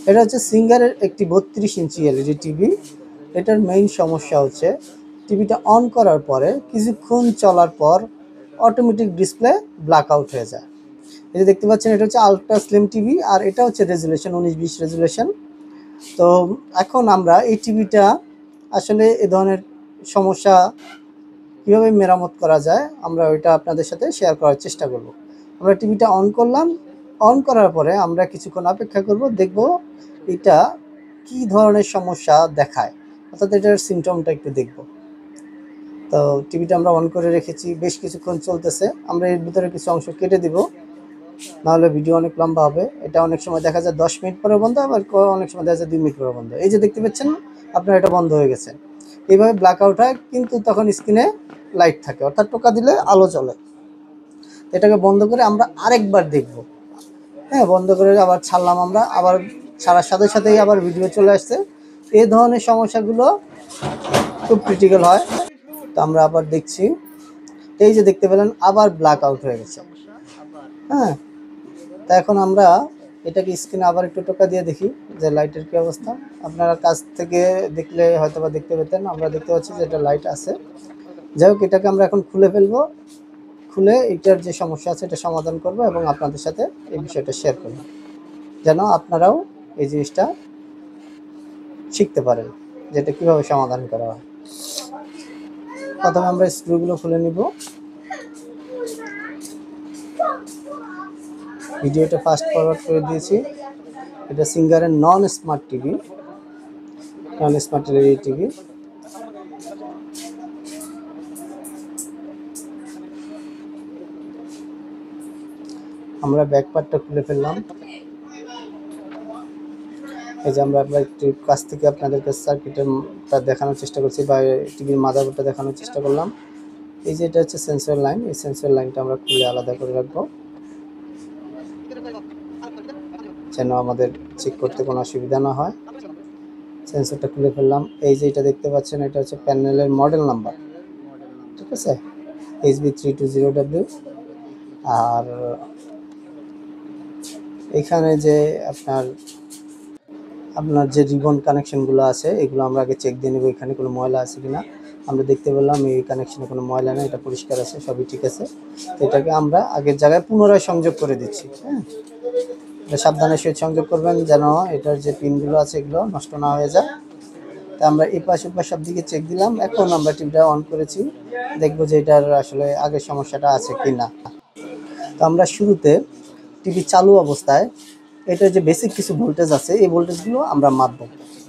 এটা হচ্ছে সিঙ্গারের একটি 32 ইঞ্চি এলইডি টিভি। এটার মেইন সমস্যা হচ্ছে টিভিটা অন করার পরে কিছুক্ষণ চলার পর অটোমেটিক ডিসপ্লে ব্ল্যাক আউট হয়ে যায়। এই যে দেখতে পাচ্ছেন এটা হচ্ছে আলট্রা স্লিম টিভি, আর এটা হচ্ছে রেজুলেশন 1920 রেজুলেশন। তো এখন আমরা এই টিভিটা আসলে এ ধরনের সমস্যা কীভাবে মেরামত করা যায় আমরা ওইটা আপনাদের সাথে শেয়ার করার চেষ্টা করব। আমরা টিভিটা অন করলাম, অন করার পরে আমরা কিছুক্ষণ অপেক্ষা করব, দেখব এটা কি ধরনের সমস্যা দেখায়, অর্থাৎ এটার সিমটমটা একটু দেখব। তো টিভিটা আমরা অন করে রেখেছি, বেশ কিছুক্ষণ চলতেছে। আমরা এর ভিতরে কিছু অংশ কেটে দিব, নাহলে ভিডিও অনেক লম্বা হবে। এটা অনেক সময় দেখা যায় 10 মিনিট পরে বন্ধ, আবার অনেক সময় দেখা যায় 2 মিনিট পরে বন্ধ। এই যে দেখতে পাচ্ছেন আপনার এটা বন্ধ হয়ে গেছে। এইভাবে ব্ল্যাক আউট হয়, কিন্তু তখন স্ক্রিনে লাইট থাকে, অর্থাৎ টোকা দিলে আলো জ্বলে। এটাকে বন্ধ করে আমরা আরেকবার দেখব। হ্যাঁ, বন্ধ করে আবার ছাড়লাম, আমরা আবার ছাড়ার সাথে সাথেই আবার ভিডিও চলে আসছে। এই ধরনের সমস্যাগুলো খুব ক্রিটিক্যাল হয়। তো আমরা আবার দেখছি, এই যে দেখতে পেলেন আবার ব্ল্যাক আউট হয়ে গেছে। হ্যাঁ, তা এখন আমরা এটাকে স্ক্রিনে আবার একটু টোকা দিয়ে দেখি যে লাইটের কী অবস্থা। আপনারা কাছ থেকে দেখলে হয়তো বা দেখতে পেতেন, আমরা দেখতে পাচ্ছি যে এটা লাইট আছে। যাই হোক, এটাকে আমরা এখন খুলে ফেলবো, খুলে এটার যে সমস্যা আছে এটা সমাধান করব এবং আপনাদের সাথে এই বিষয়টা শেয়ার করব, যেন আপনারাও এই জিনিসটা শিখতে পারেন যে এটা কীভাবে সমাধান করা হয়। প্রথমে আমরা স্ক্রুগুলো খুলে নিব। ভিডিওটা ফাস্ট ফরওয়ার্ড করে দিয়েছি। এটা সিঙ্গারের নন স্মার্ট টিভি, নন স্মার্ট এলইডি টিভি। আমরা ব্যাক পার্টটা খুলে ফেললাম। এই যে আমরা একটু কাছ থেকে আপনাদেরকে সার্কিটটা দেখানোর চেষ্টা করছি, বা টিভির মাদারবোর্ডটা দেখানোর চেষ্টা করলাম। এই যে এটা হচ্ছে সেন্সর লাইন, এই সেন্সর লাইনটা আমরা খুলে আলাদা করে রাখবো, যেন আমাদের চেক করতে কোনো অসুবিধা না হয়। সেন্সরটা খুলে ফেললাম। এই যে এটা দেখতে পাচ্ছেন, এটা হচ্ছে প্যানেলের মডেল নাম্বার, ঠিক আছে, HB320W। আর এখানে যে আপনার যে রিবন কানেকশনগুলো আছে এগুলো আমরা আগে চেক দিয়ে নেব, এখানে কোনো ময়লা আছে কিনা। আমরা দেখতে পেলাম এই কানেকশনে কোনো ময়লা নেই, এটা পরিষ্কার আছে, সবই ঠিক আছে। এটাকে আমরা আগের জায়গায় পুনরায় সংযোগ করে দিচ্ছি। হ্যাঁ, এটা সাবধানে সহিত সংযোগ করবেন, যেন এটার যে পিনগুলো আছে এগুলো নষ্ট না হয়ে যায়। তা আমরা এই পাশ ওপাশ সব দিকে চেক দিলাম। এখন আমরা টিভিটা অন করেছি, দেখবো যে এটার আসলে আগের সমস্যাটা আছে কি না। তো আমরা শুরুতে টিভি চালু অবস্থায় এটার যে বেসিক কিছু ভোল্টেজ আছে এই ভোল্টেজগুলো আমরা মাপবো।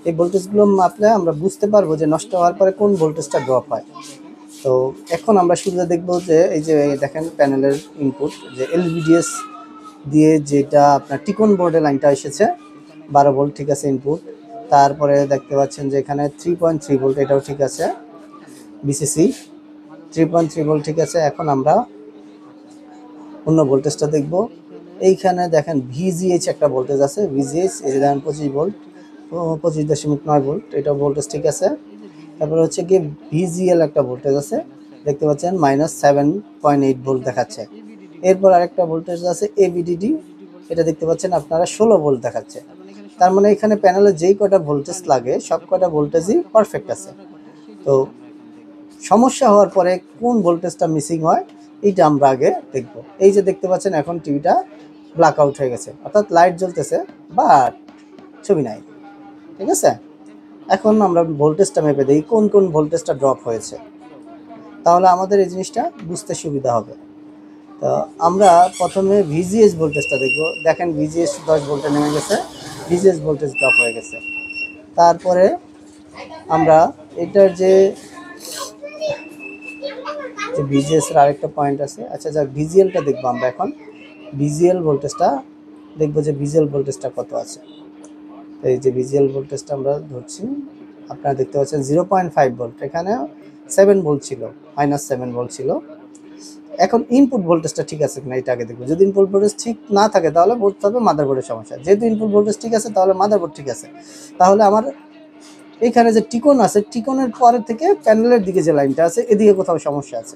এই ভোল্টেজগুলো মাপলে আমরা বুঝতে পারবো যে নষ্ট হওয়ার পরে কোন ভোল্টেজটা ড্রপ হয়। তো এখন আমরা শুরুতে দেখবো যে এই যে দেখেন প্যানেলের ইনপুট যে এলভিডিএস দিয়ে যেটা আপনার টিকন বোর্ডে লাইনটা এসেছে 12 ভোল্ট, ঠিক আছে ইনপুট। তারপরে দেখতে পাচ্ছেন যে এখানে 3.3 ভোল্ট, এটাও ঠিক আছে, বিসিসি 3.3 ভোল্ট, ঠিক আছে। এখন আমরা অন্য ভোল্টেজটা দেখব। এইখানে দেখেন ভিজিএইচ একটা ভোল্টেজ আছে, ভিজিএইচ এই যে দেখেন 25 ভোল্ট, 25.9 ভোল্ট, এটা ভোল্টেজ ঠিক আছে। তারপরে হচ্ছে কি ভিজিএল একটা ভোল্টেজ আছে, দেখতে পাচ্ছেন -7.8 ভোল্ট দেখাচ্ছে। এরপর আরেকটা ভোল্টেজ আছে এবিডিডি, এটা দেখতে পাচ্ছেন আপনারা 16 ভোল্ট দেখাচ্ছে। তার মানে এখানে প্যানেলে যেই কটা ভোল্টেজ লাগে সব কটা ভোল্টেজই পারফেক্ট আছে। তো সমস্যা হওয়ার পরে কোন ভোল্টেজটা মিসিং হয় এইটা আমরা আগে দেখব। এই যে দেখতে পাচ্ছেন এখন টিভিটা ব্ল্যাক আউট হয়ে গেছে, অর্থাৎ লাইট জ্বলতেছে বাট ছবি নাই, ঠিক আছে। এখন আমরা ভোল্টেজটা মেপে দিই কোন কোন ভোল্টেজটা ড্রপ হয়েছে, তাহলে আমাদের এই জিনিসটা বুঝতে সুবিধা হবে। তো আমরা প্রথমে ভিজিএস ভোল্টেজটা দেখব। দেখেন ভিজিএস 10 ভোল্টে নেমে গেছে, ভিজিএস ভোল্টেজ ড্রপ হয়ে গেছে। তারপরে আমরা এটার যে ভিজিএস এর আরেকটা পয়েন্ট আছে, আচ্ছা যাক ভিজিএলটা দেখবো আমরা এখন। ভিজিএল ভোল্টেজটা দেখবো যে ভিজিএল ভোল্টেজটা কত আছে। এই যে ভিজিএল ভোল্টেজটা আমরা ধরছি, আপনারা দেখতে পাচ্ছেন 0.5 ভোল্ট, এখানে 7 ভোল্ট ছিল, -7 ভোল্ট ছিল। এখন ইনপুট ভোল্টেজটা ঠিক আছে কিনা এটা আগে দেখবো। যদি ইনপুট ভোল্টেজ ঠিক না থাকে তাহলে বুঝতে হবে মাদারবোর্ডের সমস্যা। যেহেতু ইনপুট ভোল্টেজ ঠিক আছে তাহলে মাদারবোর্ড ঠিক আছে। তাহলে আমার এখানে যে টিকন আছে, টিকনের পরে থেকে প্যানেলের দিকে যে লাইনটা আছে এদিকে কোথাও সমস্যা আছে।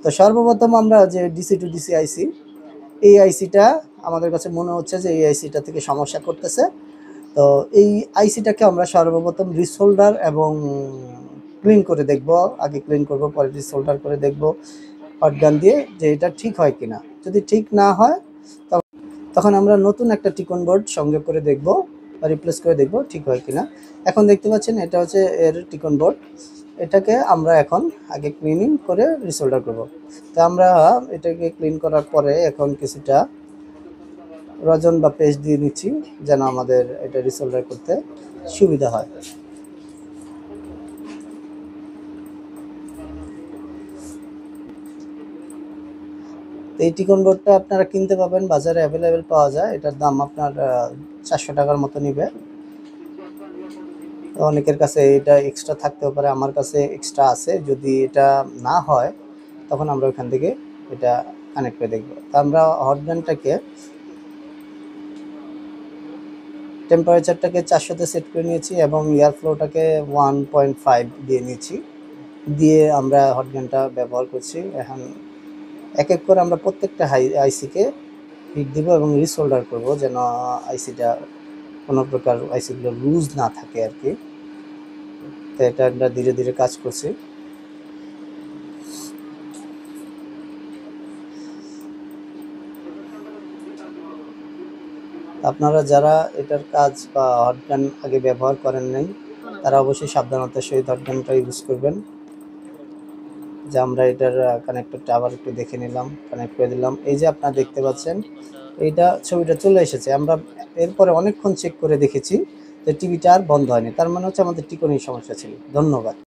তো সর্বপ্রথম আমরা যে ডিসি টু ডিসি আইসি, এই আইসিটা আমাদের কাছে মনে হচ্ছে যে এই আইসিটা থেকে সমস্যা করতেছে। তো এই আইসিটাকে আমরা সর্বপ্রথম রিসোল্ডার এবং ক্লিন করে দেখব। আগে ক্লিন করব, পরে রিসোল্ডার করে দেখব হট গান দিয়ে যে এটা ঠিক হয় কিনা। যদি ঠিক না হয় তখন আমরা নতুন একটা টিকন বোর্ড সংযোগ করে দেখব বা রিপ্লেস করে দেখব ঠিক হয় কিনা। এখন দেখতে পাচ্ছেন এটা হচ্ছে এর টিকন বোর্ড। এটাকে আমরা এখন আগে ক্লিনিং করে রিসোল্ডার করব। তো আমরা এটাকে ক্লিন করার পরে এখন কিছুটা রজন বা পেস্ট দিয়ে নিচ্ছি যেন আমাদের এটা রিসোল্ডার করতে সুবিধা হয়। এই টিকন বোর্ডটা আপনারা কিনতে পাবেন, বাজারে অ্যাভেলেবেল পাওয়া যায়। এটার দাম আপনার 400 টাকার মতো নিবে। অনেকের কাছে এটা এক্সট্রা থাকতেও পারে, আমার কাছে এক্সট্রা আছে। যদি এটা না হয় তখন আমরা ওখান থেকে এটা কানেক্ট করে দেখব। তা আমরা হট গানটাকে টেম্পারেচারটাকে 400-তে সেট করে নিয়েছি এবং এয়ার ফ্লোটাকে 1.5 দিয়ে নিয়েছি। দিয়ে আমরা হট গানটা ব্যবহার করছি। এখন এক এক করে আমরা প্রত্যেকটা আইসিকে হিট দিব এবং রিসোল্ডার করব যেন আইসিটা কোনো প্রকার আইসিগুলো লুজ না থাকে আর কি। তো এটা আমরা ধীরে ধীরে কাজ করছি। আপনারা যারা এটার কাজ বা হট গান আগে ব্যবহার করেন নাই তারা অবশ্যই সাবধানতার সহিত হট গানটা ইউজ করবেন। যে আমরা এটার কানেক্টরটা আবার একটু দেখে নিলাম, কানেক্ট করে দিলাম। এই যে আপনারা দেখতে পাচ্ছেন এইটা ছবিটা চলে এসেছে। আমরা এরপরে অনেকক্ষণ চেক করে দেখেছি যে টিভিটা আর বন্ধ হয়নি, তার মানে হচ্ছে আমাদের টিকনির সমস্যা ছিল। ধন্যবাদ।